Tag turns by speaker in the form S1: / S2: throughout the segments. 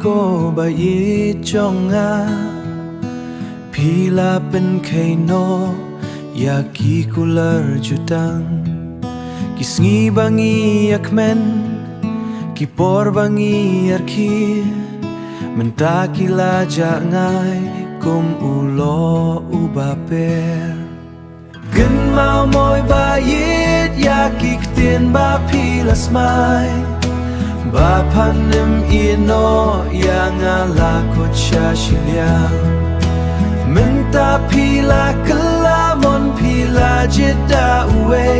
S1: ko ba yi jonga Pila pen kaino ya ki kular jutang Kisngi bangi akmen ki por bangi arki Mentaki laja ngai kum ulo ubaper Gen mau moi ba yit ya ki ktien ba pilas mai Ba panem ino ya ngala kot shashiliang Menta pila kelamon pila jeda uwe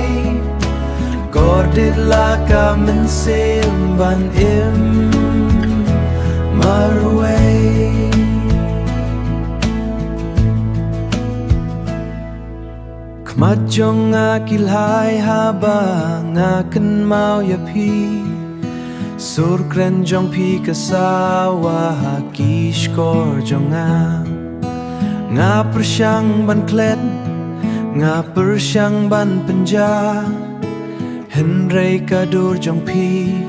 S1: Gordit laka mensim ban im marwe Kmat jong akilhai haba ngaken mau ya pi Sur kren jong pi kasawa haki skor jong Nga persyang ban klet Nga persyang ban penja Henry kadur jong pi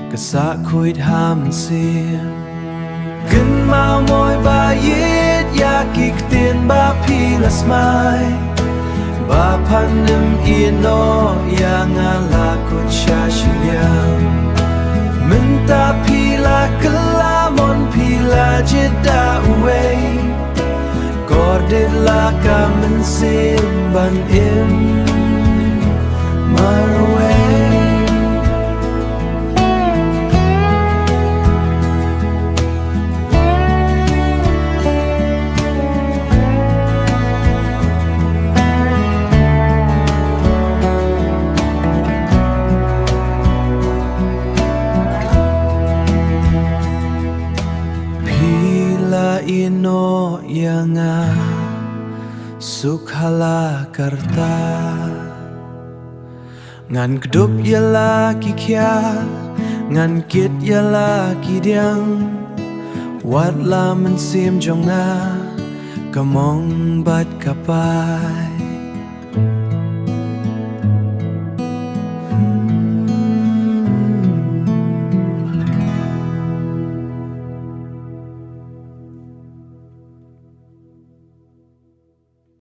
S1: Kasak kuit ham sir Gen mau moi ba yit ya kik tien ba pilas mai Ba panem ino ya ngala kut shashiliang Menta pila kelamon pila jeda uwe Gordit laka mensim ban im marwe Ino yanga sukhala karta Ngan kedup yala kikya Ngan kit yala kidyang Wat la mensim jonga Kamong bat kapai